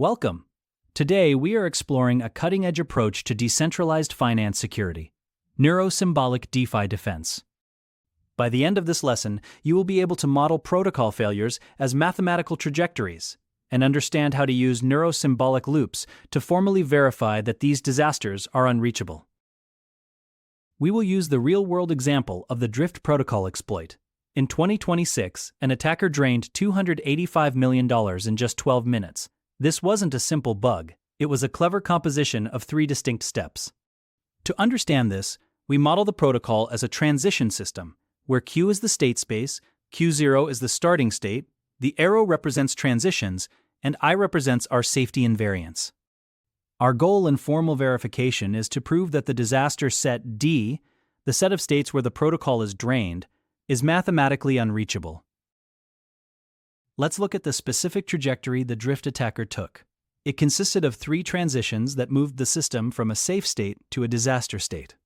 Welcome. Today we are exploring a cutting-edge approach to decentralized finance security, Neurosymbolic DeFi Defense. By the end of this lesson, you will be able to model protocol failures as mathematical trajectories and understand how to use neurosymbolic loops to formally verify that these disasters are unreachable. We will use the real-world example of the Drift protocol exploit. In 2026, an attacker drained $285 million in just 12 minutes. This wasn't a simple bug, it was a clever composition of 3 distinct steps. To understand this, we model the protocol as a transition system, where Q is the state space, Q0 is the starting state, the arrow represents transitions, and I represents our safety invariance. Our goal in formal verification is to prove that the disaster set D, the set of states where the protocol is drained, is mathematically unreachable. Let's look at the specific trajectory the Drift attacker took. It consisted of 3 transitions that moved the system from a safe state to a disaster state.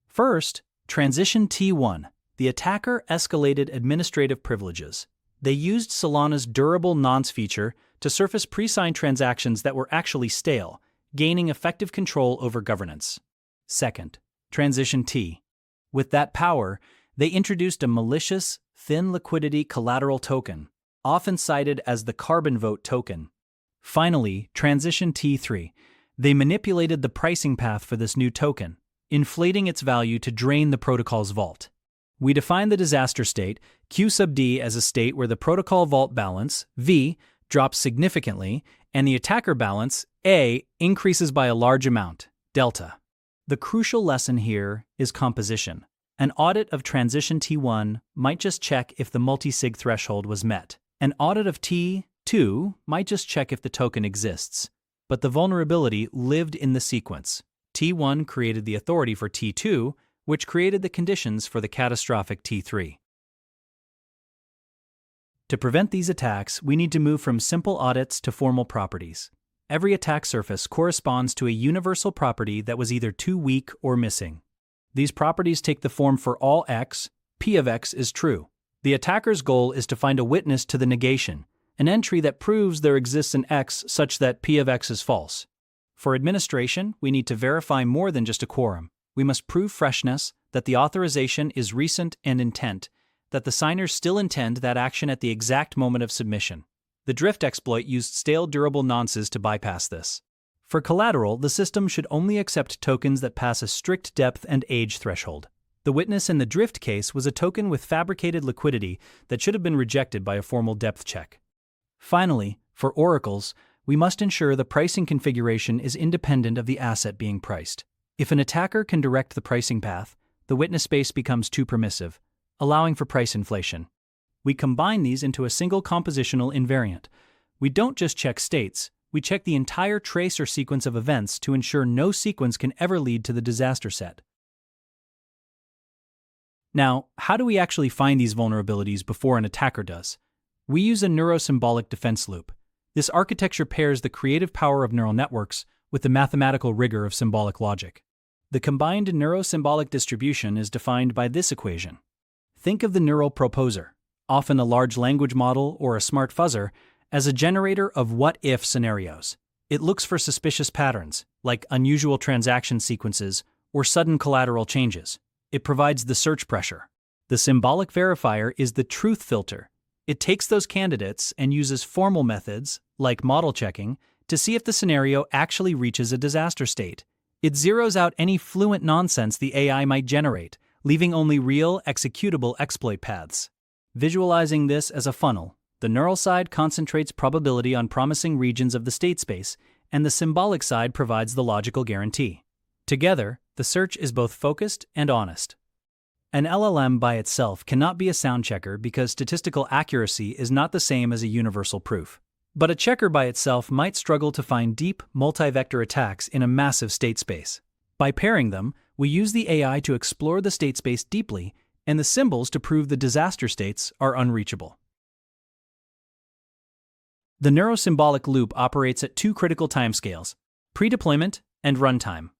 First, transition T1. The attacker escalated administrative privileges. They used Solana's durable nonce feature to surface pre-signed transactions that were actually stale, gaining effective control over governance. Second, transition T. With that power, they introduced a malicious, thin liquidity collateral token, often cited as the carbon vote token. Finally, transition T3. They manipulated the pricing path for this new token, inflating its value to drain the protocol's vault. We define the disaster state, Q sub D, as a state where the protocol vault balance, V, drops significantly, and the attacker balance, A, increases by a large amount, delta. The crucial lesson here is composition. An audit of transition T1 might just check if the multi-sig threshold was met. An audit of T2 might just check if the token exists. But the vulnerability lived in the sequence. T1 created the authority for T2, which created the conditions for the catastrophic T3. To prevent these attacks, we need to move from simple audits to formal properties. Every attack surface corresponds to a universal property that was either too weak or missing. These properties take the form for all x, P of x is true. The attacker's goal is to find a witness to the negation, an entry that proves there exists an x such that P of x is false. For administration, we need to verify more than just a quorum. We must prove freshness, that the authorization is recent, and intent, that the signers still intend that action at the exact moment of submission. The Drift exploit used stale durable nonces to bypass this. For collateral, the system should only accept tokens that pass a strict depth and age threshold. The witness in the Drift case was a token with fabricated liquidity that should have been rejected by a formal depth check. Finally, for oracles, we must ensure the pricing configuration is independent of the asset being priced. If an attacker can direct the pricing path, the witness space becomes too permissive, allowing for price inflation. We combine these into a single compositional invariant. We don't just check states, we check the entire trace or sequence of events to ensure no sequence can ever lead to the disaster set. Now, how do we actually find these vulnerabilities before an attacker does? We use a neurosymbolic defense loop. This architecture pairs the creative power of neural networks with the mathematical rigor of symbolic logic. The combined neurosymbolic distribution is defined by this equation. Think of the neural proposer, often a large language model or a smart fuzzer, as a generator of what-if scenarios. It looks for suspicious patterns, like unusual transaction sequences or sudden collateral changes. It provides the search pressure. The symbolic verifier is the truth filter. It takes those candidates and uses formal methods, like model checking, to see if the scenario actually reaches a disaster state. It zeroes out any fluent nonsense the AI might generate, leaving only real, executable exploit paths. Visualizing this as a funnel, the neural side concentrates probability on promising regions of the state space, and the symbolic side provides the logical guarantee. Together, the search is both focused and honest. An LLM by itself cannot be a sound checker because statistical accuracy is not the same as a universal proof. But a checker by itself might struggle to find deep, multi-vector attacks in a massive state space. By pairing them, we use the AI to explore the state space deeply and the symbols to prove the disaster states are unreachable. The neurosymbolic loop operates at 2 critical timescales: pre-deployment and runtime.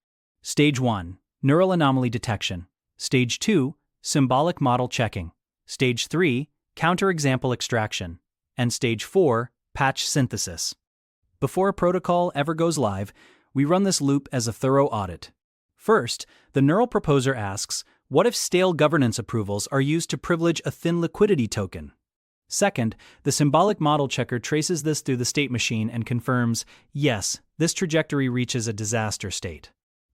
Stage 1, neural anomaly detection. Stage 2, symbolic model checking. Stage 3, counterexample extraction. And Stage 4, patch synthesis. Before a protocol ever goes live, we run this loop as a thorough audit. First, the neural proposer asks, what if stale governance approvals are used to privilege a thin liquidity token? Second, the symbolic model checker traces this through the state machine and confirms, yes, this trajectory reaches a disaster state.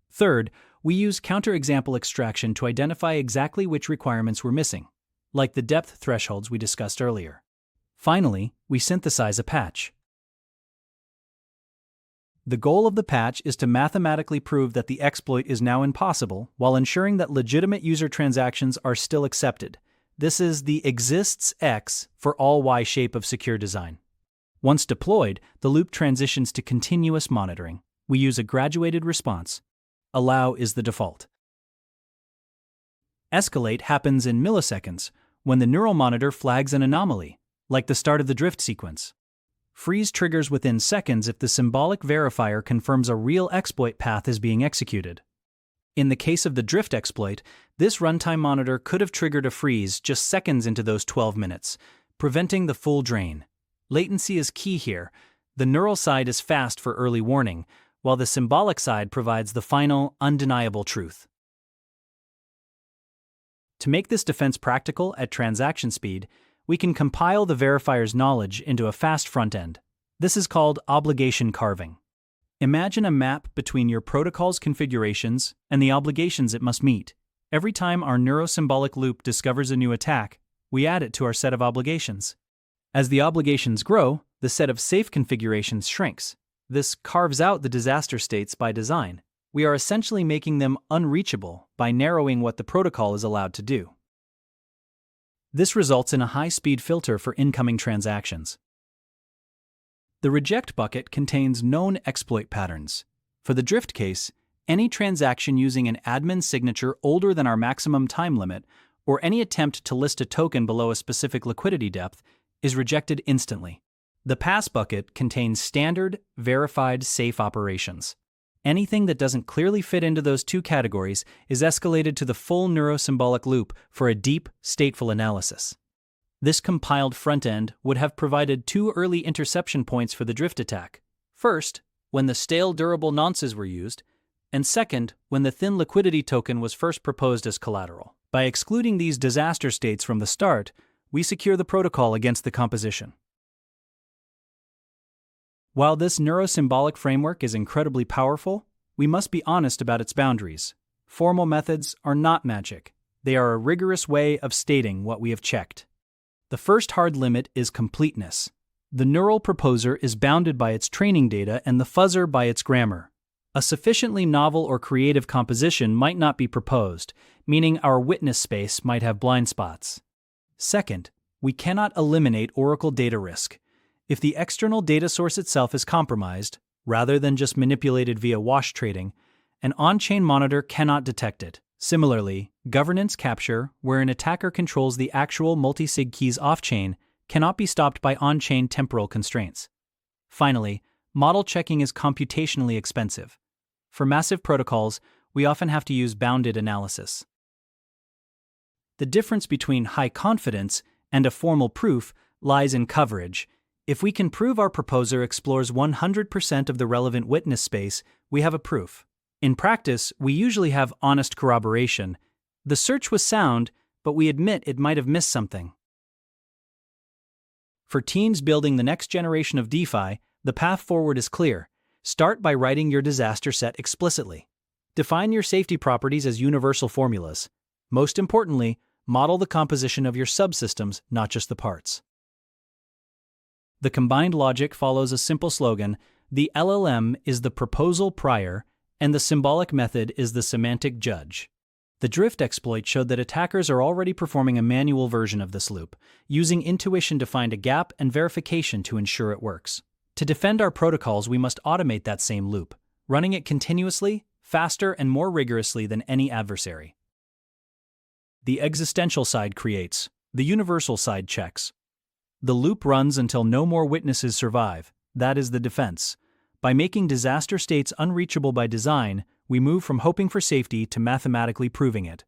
Third, we use counterexample extraction to identify exactly which requirements we're missing, like the depth thresholds we discussed earlier. Finally, we synthesize a patch. The goal of the patch is to mathematically prove that the exploit is now impossible while ensuring that legitimate user transactions are still accepted. This is the exists X for all Y shape of secure design. Once deployed, the loop transitions to continuous monitoring. We use a graduated response. Allow is the default. Escalate happens in milliseconds when the neural monitor flags an anomaly, like the start of the drift sequence. Freeze triggers within seconds if the symbolic verifier confirms a real exploit path is being executed. In the case of the drift exploit, this runtime monitor could have triggered a freeze just seconds into those 12 minutes, preventing the full drain. Latency is key here. The neural side is fast for early warning, while the symbolic side provides the final, undeniable truth. To make this defense practical at transaction speed, we can compile the verifier's knowledge into a fast front end. This is called obligation carving. Imagine a map between your protocol's configurations and the obligations it must meet. Every time our neurosymbolic loop discovers a new attack, we add it to our set of obligations. As the obligations grow, the set of safe configurations shrinks. This carves out the disaster states by design. We are essentially making them unreachable by narrowing what the protocol is allowed to do. This results in a high-speed filter for incoming transactions. The reject bucket contains known exploit patterns. For the drift case, any transaction using an admin signature older than our maximum time limit, or any attempt to list a token below a specific liquidity depth, is rejected instantly. The pass bucket contains standard, verified, safe operations. Anything that doesn't clearly fit into those two categories is escalated to the full neurosymbolic loop for a deep, stateful analysis. This compiled front end would have provided two early interception points for the drift attack. First, when the stale durable nonces were used, and second, when the thin liquidity token was first proposed as collateral. By excluding these disaster states from the start, we secure the protocol against the composition. While this neurosymbolic framework is incredibly powerful, we must be honest about its boundaries. Formal methods are not magic. They are a rigorous way of stating what we have checked. The first hard limit is completeness. The neural proposer is bounded by its training data and the fuzzer by its grammar. A sufficiently novel or creative composition might not be proposed, meaning our witness space might have blind spots. Second, we cannot eliminate Oracle data risk. If the external data source itself is compromised, rather than just manipulated via wash trading, an on-chain monitor cannot detect it. Similarly, governance capture, where an attacker controls the actual multi-sig keys off-chain, cannot be stopped by on-chain temporal constraints. Finally, model checking is computationally expensive. For massive protocols, we often have to use bounded analysis. The difference between high confidence and a formal proof lies in coverage. If we can prove our proposer explores 100% of the relevant witness space, we have a proof. In practice, we usually have honest corroboration. The search was sound, but we admit it might have missed something. For teams building the next generation of DeFi, the path forward is clear. Start by writing your disaster set explicitly. Define your safety properties as universal formulas. Most importantly, model the composition of your subsystems, not just the parts. The combined logic follows a simple slogan: the LLM is the proposal prior, and the symbolic method is the semantic judge. The drift exploit showed that attackers are already performing a manual version of this loop, using intuition to find a gap and verification to ensure it works. To defend our protocols, we must automate that same loop, running it continuously, faster, and more rigorously than any adversary. The existential side creates, the universal side checks. The loop runs until no more witnesses survive. That is the defense. By making disaster states unreachable by design, we move from hoping for safety to mathematically proving it.